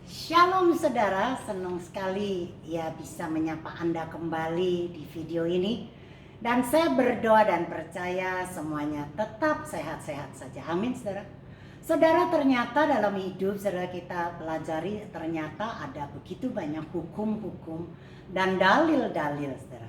Shalom saudara, senang sekali ya bisa menyapa Anda kembali di video ini. Dan saya berdoa dan percaya semuanya tetap sehat-sehat saja. Amin saudara. Saudara, ternyata dalam hidup saudara kita pelajari ternyata ada begitu banyak hukum-hukum dan dalil-dalil saudara.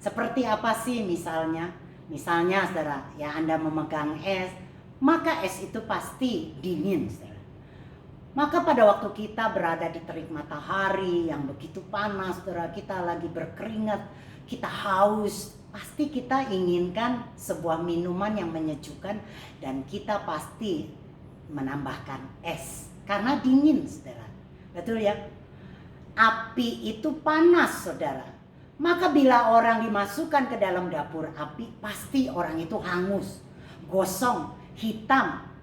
Seperti apa sih misalnya? Misalnya saudara, ya Anda memegang es, maka es itu pasti dingin saudara. Maka pada waktu kita berada di terik matahari yang begitu panas, saudara, kita lagi berkeringat, kita haus, pasti kita inginkan sebuah minuman yang menyejukkan dan kita pasti menambahkan es karena dingin, saudara. Betul ya? Api itu panas, saudara. Maka bila orang dimasukkan ke dalam dapur api, pasti orang itu hangus, gosong, hitam.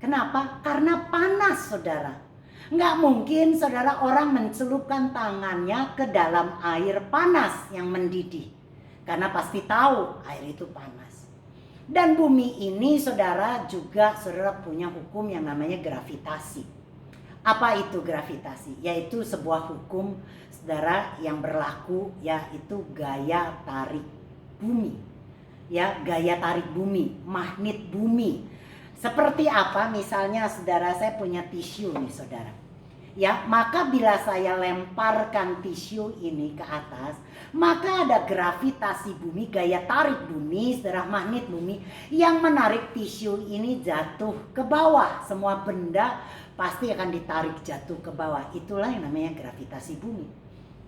Kenapa? Karena panas, saudara. Nggak mungkin, saudara, orang mencelupkan tangannya ke dalam air panas yang mendidih. Karena pasti tahu air itu panas. Dan bumi ini, saudara, juga saudara punya hukum yang namanya gravitasi. Apa itu gravitasi? Yaitu sebuah hukum, saudara, yang berlaku, yaitu gaya tarik bumi. Ya, gaya tarik bumi, magnet bumi. Seperti apa? Misalnya saudara, saya punya tisu nih saudara. Ya, maka bila saya lemparkan tisu ini ke atas, maka ada gravitasi bumi, gaya tarik bumi, saudara, magnet bumi yang menarik tisu ini jatuh ke bawah. Semua benda pasti akan ditarik jatuh ke bawah. Itulah yang namanya gravitasi bumi.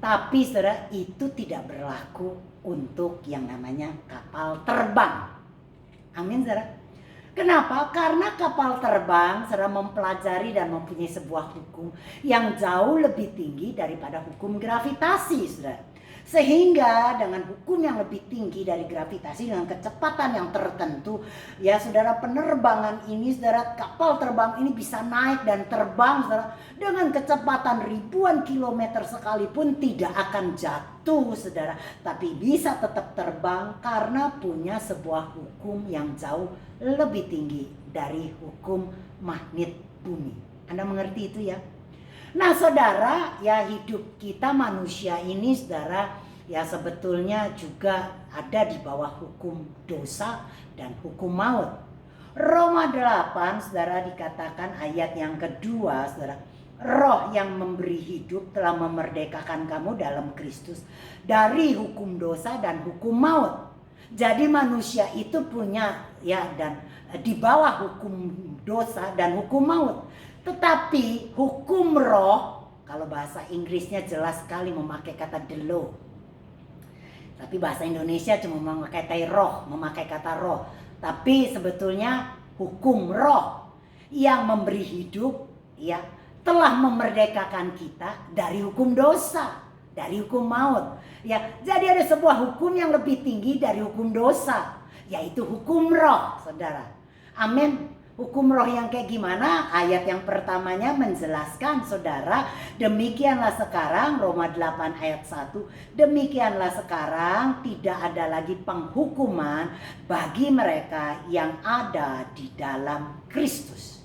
Tapi saudara, itu tidak berlaku untuk yang namanya kapal terbang. Amin saudara. Kenapa? Karena kapal terbang sedang mempelajari dan mempunyai sebuah hukum yang jauh lebih tinggi daripada hukum gravitasi, saudara. Sehingga dengan hukum yang lebih tinggi dari gravitasi, dengan kecepatan yang tertentu, ya saudara, penerbangan ini, saudara, kapal terbang ini bisa naik dan terbang, saudara, dengan kecepatan ribuan kilometer sekalipun tidak akan jatuh, saudara, tapi bisa tetap terbang karena punya sebuah hukum yang jauh lebih tinggi dari hukum magnet bumi. Anda mengerti itu ya? Nah saudara, ya hidup kita manusia ini saudara, ya sebetulnya juga ada di bawah hukum dosa dan hukum maut. Roma 8 saudara dikatakan ayat yang kedua saudara, Roh yang memberi hidup telah memerdekakan kamu dalam Kristus dari hukum dosa dan hukum maut. Jadi manusia itu punya ya dan di bawah hukum dosa dan hukum maut. Tetapi hukum roh, kalau bahasa Inggrisnya jelas sekali memakai kata the law. Tapi bahasa Indonesia cuma memakai kata roh. Tapi sebetulnya hukum roh yang memberi hidup ya telah memerdekakan kita dari hukum dosa, dari hukum maut. Ya, jadi ada sebuah hukum yang lebih tinggi dari hukum dosa, yaitu hukum roh, saudara. Amin. Hukum roh yang kayak gimana? Ayat yang pertamanya menjelaskan, saudara, demikianlah sekarang, Roma 8 ayat 1, demikianlah sekarang tidak ada lagi penghukuman bagi mereka yang ada di dalam Kristus.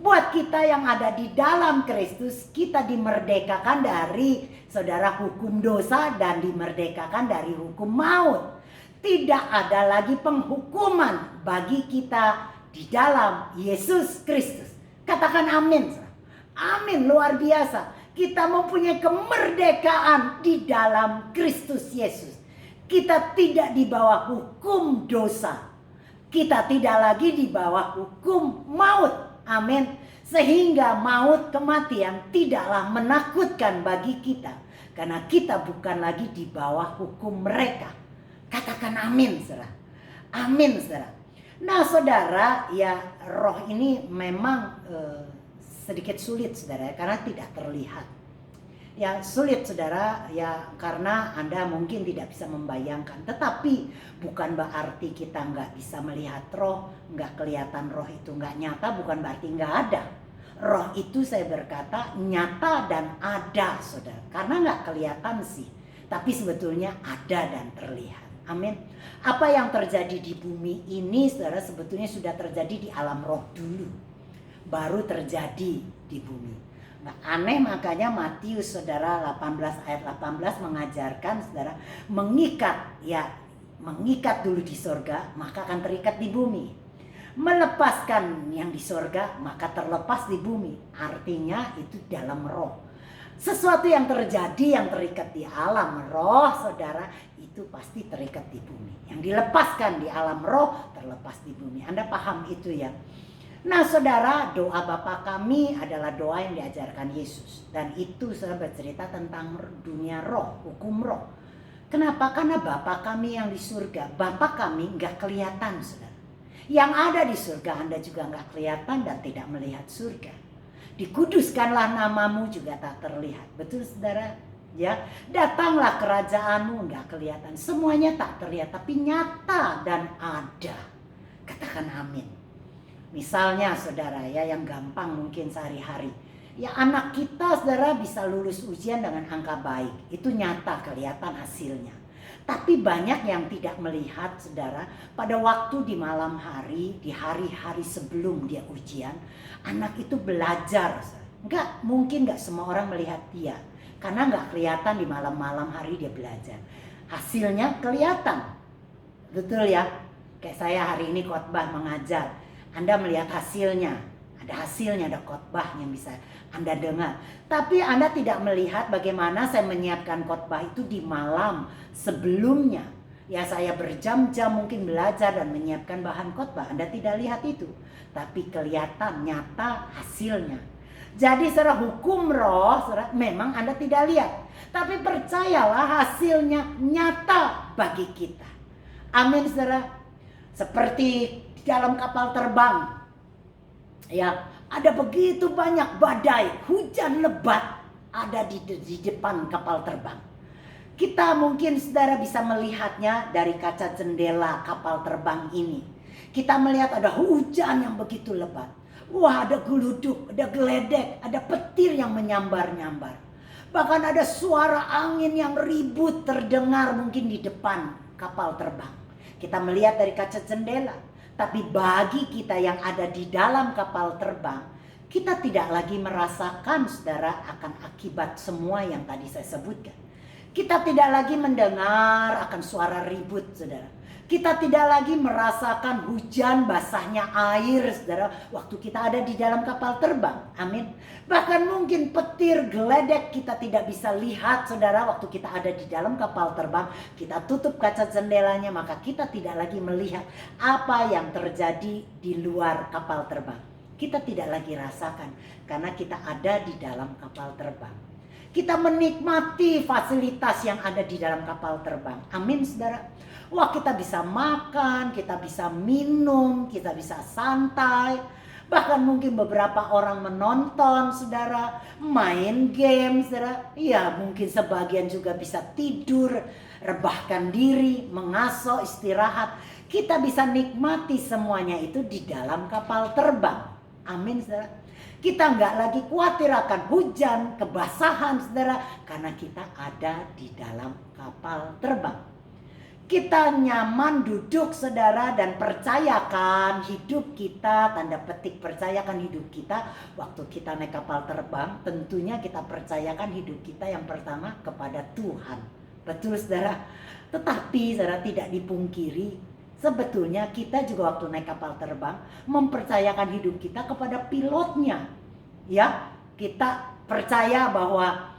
Buat kita yang ada di dalam Kristus, kita dimerdekakan dari saudara hukum dosa dan dimerdekakan dari hukum maut. Tidak ada lagi penghukuman bagi kita di dalam Yesus Kristus. Katakan amin. Amin, luar biasa. Kita mempunyai kemerdekaan di dalam Kristus Yesus. Kita tidak di bawah hukum dosa. Kita tidak lagi di bawah hukum maut. Amin. Sehingga maut, kematian tidaklah menakutkan bagi kita. Karena kita bukan lagi di bawah hukum mereka. Katakan amin, saudara. Amin, saudara. Nah, saudara, ya roh ini memang sedikit sulit, saudara, karena tidak terlihat. Ya sulit saudara, ya karena Anda mungkin tidak bisa membayangkan. Tetapi bukan berarti kita nggak bisa melihat roh, nggak kelihatan roh itu nggak nyata, bukan berarti nggak ada. Roh itu saya berkata nyata dan ada saudara. Karena nggak kelihatan sih, tapi sebetulnya ada dan terlihat. Amin. Apa yang terjadi di bumi ini saudara sebetulnya sudah terjadi di alam roh dulu. Baru terjadi di bumi. Nah, aneh makanya Matius saudara 18 ayat 18 mengajarkan saudara mengikat dulu di surga maka akan terikat di bumi. Melepaskan yang di surga maka terlepas di bumi. Artinya itu dalam roh. Sesuatu yang terjadi yang terikat di alam roh saudara itu pasti terikat di bumi. Yang dilepaskan di alam roh terlepas di bumi. Anda paham itu ya? Nah saudara, doa Bapa kami adalah doa yang diajarkan Yesus. Dan itu saya bercerita tentang dunia roh, hukum roh. Kenapa? Karena Bapa kami yang di surga, Bapa kami nggak kelihatan saudara. Yang ada di surga Anda juga nggak kelihatan dan tidak melihat surga. Dikuduskanlah namamu juga tak terlihat. Betul saudara? Ya, datanglah kerajaanmu nggak kelihatan. Semuanya tak terlihat tapi nyata dan ada. Katakan amin. Misalnya saudara ya yang gampang mungkin sehari-hari. Ya anak kita saudara bisa lulus ujian dengan angka baik. Itu nyata kelihatan hasilnya. Tapi banyak yang tidak melihat saudara pada waktu di malam hari, di hari-hari sebelum dia ujian. Anak itu belajar. Mungkin nggak semua orang melihat dia. Karena nggak kelihatan di malam-malam hari dia belajar. Hasilnya kelihatan. Betul ya? Kayak saya hari ini khotbah mengajar. Anda melihat hasilnya, ada hasilnya, ada khotbah yang bisa Anda dengar. Tapi Anda tidak melihat bagaimana saya menyiapkan khotbah itu di malam sebelumnya. Ya saya berjam-jam mungkin belajar dan menyiapkan bahan khotbah. Anda tidak lihat itu. Tapi kelihatan nyata hasilnya. Jadi secara hukum roh, memang Anda tidak lihat. Tapi percayalah hasilnya nyata bagi kita. Amin saudara. Seperti dalam kapal terbang ya ada begitu banyak badai, hujan lebat ada di depan kapal terbang. Kita mungkin saudara bisa melihatnya dari kaca jendela kapal terbang ini. Kita melihat ada hujan yang begitu lebat. Wah, ada geluduk, ada geledek, ada petir yang menyambar-nyambar. Bahkan ada suara angin yang ribut terdengar mungkin di depan kapal terbang. Kita melihat dari kaca jendela. Tapi bagi kita yang ada di dalam kapal terbang, kita tidak lagi merasakan saudara akan akibat semua yang tadi saya sebutkan. Kita tidak lagi mendengar akan suara ribut saudara. Kita tidak lagi merasakan hujan basahnya air saudara waktu kita ada di dalam kapal terbang. Amin. Bahkan mungkin petir geledek kita tidak bisa lihat saudara waktu kita ada di dalam kapal terbang. Kita tutup kaca jendelanya maka kita tidak lagi melihat apa yang terjadi di luar kapal terbang. Kita tidak lagi rasakan karena kita ada di dalam kapal terbang. Kita menikmati fasilitas yang ada di dalam kapal terbang. Amin saudara. Wah kita bisa makan, kita bisa minum, kita bisa santai. Bahkan mungkin beberapa orang menonton saudara, main game saudara. Ya mungkin sebagian juga bisa tidur, rebahkan diri, mengaso, istirahat. Kita bisa nikmati semuanya itu di dalam kapal terbang. Amin saudara. Kita nggak lagi khawatir akan hujan, kebasahan saudara. Karena kita ada di dalam kapal terbang. Kita nyaman duduk saudara dan percayakan hidup kita, tanda petik percayakan hidup kita waktu kita naik kapal terbang. Tentunya kita percayakan hidup kita yang pertama kepada Tuhan. Betul saudara? Tetapi saudara tidak dipungkiri, sebetulnya kita juga waktu naik kapal terbang mempercayakan hidup kita kepada pilotnya. Ya, kita percaya bahwa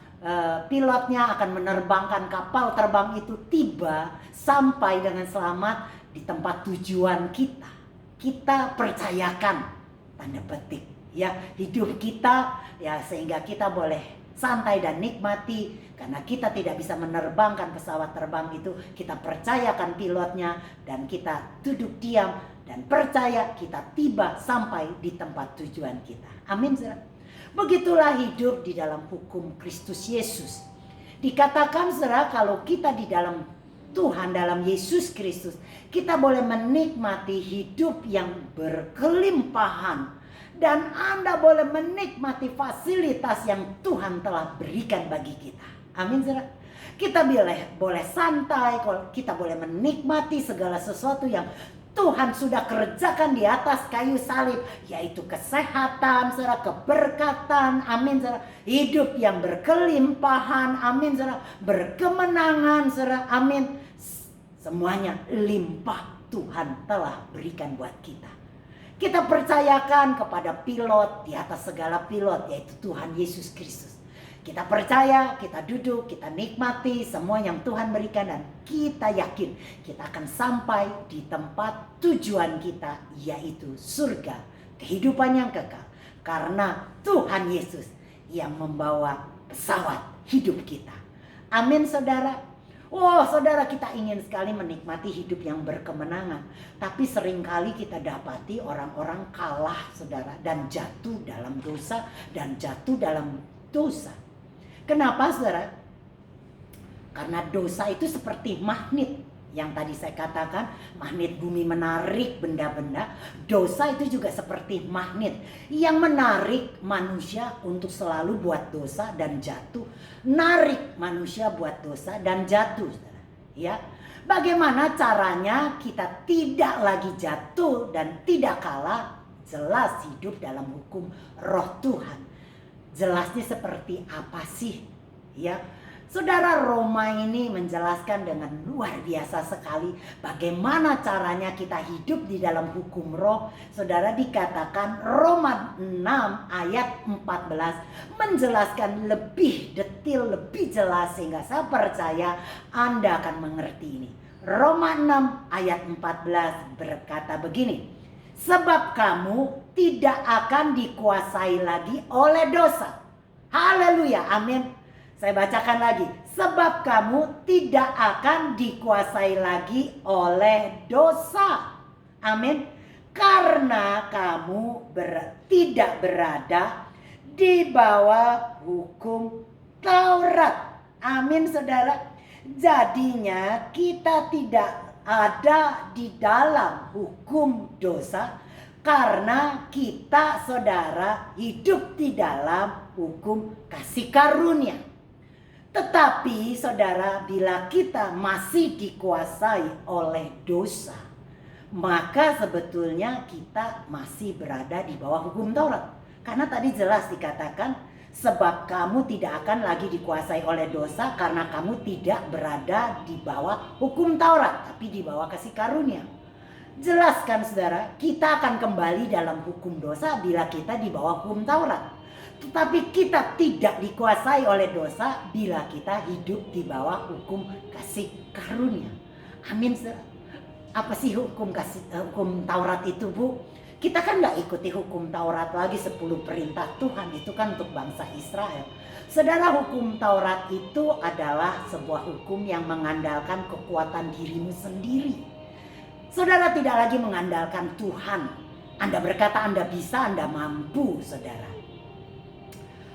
pilotnya akan menerbangkan kapal terbang itu tiba sampai dengan selamat di tempat tujuan kita. Kita percayakan tanda petik ya hidup kita ya sehingga kita boleh santai dan nikmati karena kita tidak bisa menerbangkan pesawat terbang itu. Kita percayakan pilotnya dan kita duduk diam dan percaya kita tiba sampai di tempat tujuan kita. Amin saudara. Begitulah hidup di dalam hukum Kristus Yesus. Dikatakan saudara kalau kita di dalam Tuhan, dalam Yesus Kristus, kita boleh menikmati hidup yang berkelimpahan. Dan Anda boleh menikmati fasilitas yang Tuhan telah berikan bagi kita. Amin saudara. Kita boleh santai, kita boleh menikmati segala sesuatu yang Tuhan sudah kerjakan di atas kayu salib, yaitu kesehatan, saudara, keberkatan, amin, saudara, hidup yang berkelimpahan, amin, saudara, berkemenangan, saudara, amin. Semuanya limpah Tuhan telah berikan buat kita. Kita percayakan kepada pilot di atas segala pilot, yaitu Tuhan Yesus Kristus. Kita percaya, kita duduk, kita nikmati semua yang Tuhan berikan, dan kita yakin kita akan sampai di tempat tujuan kita, yaitu surga, kehidupan yang kekal. Karena Tuhan Yesus yang membawa pesawat hidup kita. Amin, saudara. Oh, saudara, kita ingin sekali menikmati hidup yang berkemenangan. Tapi seringkali kita dapati orang-orang kalah, saudara, dan jatuh dalam dosa, dan jatuh dalam dosa. Kenapa, saudara? Karena dosa itu seperti magnet. Yang tadi saya katakan, magnet bumi menarik benda-benda. Dosa itu juga seperti magnet yang menarik manusia untuk selalu buat dosa dan jatuh. Narik manusia buat dosa dan jatuh, saudara. Ya, bagaimana caranya kita tidak lagi jatuh dan tidak kalah? Jelas hidup dalam hukum roh Tuhan. Jelasnya seperti apa sih? Ya, saudara, Roma ini menjelaskan dengan luar biasa sekali bagaimana caranya kita hidup di dalam hukum roh. Saudara, dikatakan Roma 6 ayat 14 menjelaskan lebih detail, lebih jelas, sehingga saya percaya Anda akan mengerti ini. Roma 6 ayat 14 berkata begini, sebab kamu tidak akan dikuasai lagi oleh dosa. Haleluya, amin. Saya bacakan lagi. Sebab kamu tidak akan dikuasai lagi oleh dosa. Amin. Karena kamu tidak berada di bawah hukum Taurat. Amin, saudara. Jadinya kita tidak ada di dalam hukum dosa, karena kita, saudara, hidup di dalam hukum kasih karunia. Tetapi, saudara, bila kita masih dikuasai oleh dosa, maka sebetulnya kita masih berada di bawah hukum Taurat. Karena tadi jelas dikatakan, sebab kamu tidak akan lagi dikuasai oleh dosa, karena kamu tidak berada di bawah hukum Taurat, tapi di bawah kasih karunia. Jelaskan, saudara, kita akan kembali dalam hukum dosa bila kita di bawah hukum Taurat. Tetapi kita tidak dikuasai oleh dosa bila kita hidup di bawah hukum kasih karunia. Amin, saudara. Apa sih hukum Taurat itu, Bu? Kita kan gak ikuti hukum Taurat lagi, 10 perintah Tuhan. Itu kan untuk bangsa Israel. Saudara, hukum Taurat itu adalah sebuah hukum yang mengandalkan kekuatan dirimu sendiri. Saudara tidak lagi mengandalkan Tuhan. Anda berkata Anda bisa, Anda mampu, saudara.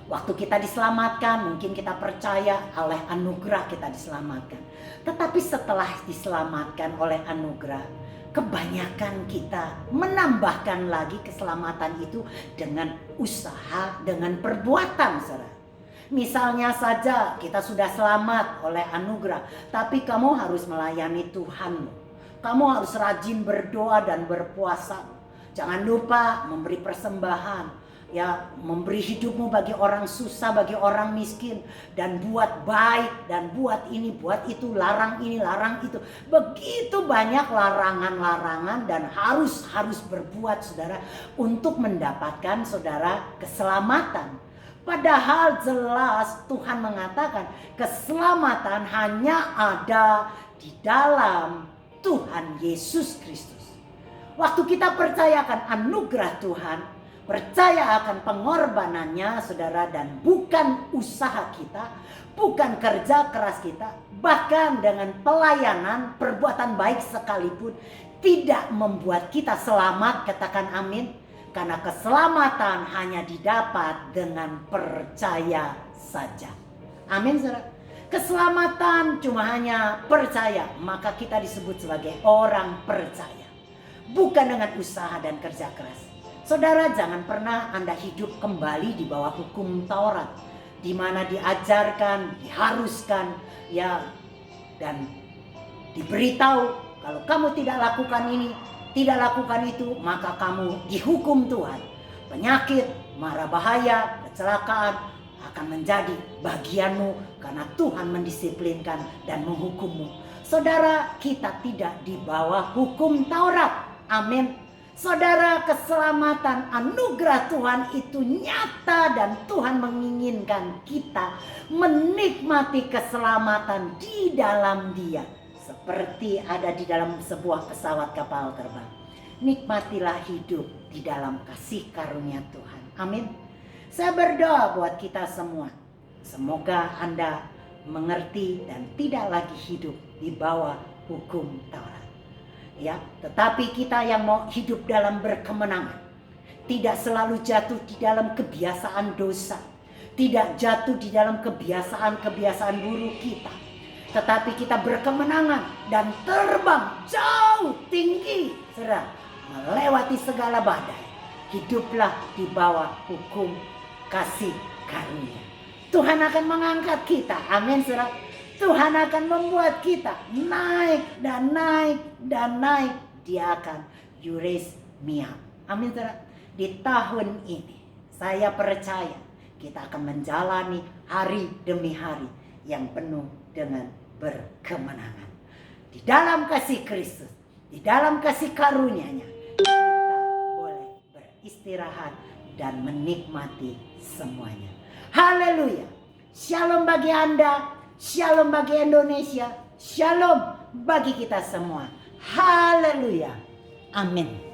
Waktu kita diselamatkan, mungkin kita percaya oleh anugerah kita diselamatkan. Tetapi setelah diselamatkan oleh anugerah, kebanyakan kita menambahkan lagi keselamatan itu dengan usaha, dengan perbuatan, saudara. Misalnya saja kita sudah selamat oleh anugerah, tapi kamu harus melayani Tuhan. Kamu harus rajin berdoa dan berpuasa. Jangan lupa memberi persembahan. Ya, memberi hidupmu bagi orang susah, bagi orang miskin. Dan buat baik, dan buat ini, buat itu, larang ini, larang itu. Begitu banyak larangan-larangan dan harus berbuat, saudara, untuk mendapatkan, saudara, keselamatan. Padahal jelas Tuhan mengatakan keselamatan hanya ada di dalam Tuhan Yesus Kristus. Waktu kita percayakan anugerah Tuhan, percaya akan pengorbanannya, saudara, dan bukan usaha kita, bukan kerja keras kita, bahkan dengan pelayanan, perbuatan baik sekalipun, tidak membuat kita selamat. Katakan amin. Karena keselamatan hanya didapat dengan percaya saja. Amin, saudara. Keselamatan cuma hanya percaya, maka kita disebut sebagai orang percaya. Bukan dengan usaha dan kerja keras. Saudara, jangan pernah Anda hidup kembali di bawah hukum Taurat, di mana diajarkan, diharuskan, ya, dan diberitahu kalau kamu tidak lakukan ini, tidak lakukan itu, maka kamu dihukum Tuhan. Penyakit, mara bahaya, kecelakaan akan menjadi bagianmu karena Tuhan mendisiplinkan dan menghukummu. Saudara, kita tidak di bawah hukum Taurat. Amin. Saudara, keselamatan anugerah Tuhan itu nyata dan Tuhan menginginkan kita menikmati keselamatan di dalam Dia. Seperti ada di dalam sebuah pesawat kapal terbang. Nikmatilah hidup di dalam kasih karunia Tuhan. Amin. Saya berdoa buat kita semua. Semoga Anda mengerti dan tidak lagi hidup di bawah hukum Taurat. Ya, tetapi kita yang mau hidup dalam berkemenangan, tidak selalu jatuh di dalam kebiasaan dosa, tidak jatuh di dalam kebiasaan-kebiasaan buruk kita, tetapi kita berkemenangan dan terbang jauh tinggi, saudara, melewati segala badai. Hiduplah di bawah hukum kasih karunia. Tuhan akan mengangkat kita. Amin, saudara. Tuhan akan membuat kita naik dan naik dan naik. Dia akan you raise me up. Amin, saudara. Di tahun ini saya percaya kita akan menjalani hari demi hari yang penuh dengan berkemenangan. Di dalam kasih Kristus, di dalam kasih karunia-Nya, kita boleh beristirahat dan menikmati semuanya. Haleluya. Shalom bagi Anda, shalom bagi Indonesia, shalom bagi kita semua. Haleluya. Amin.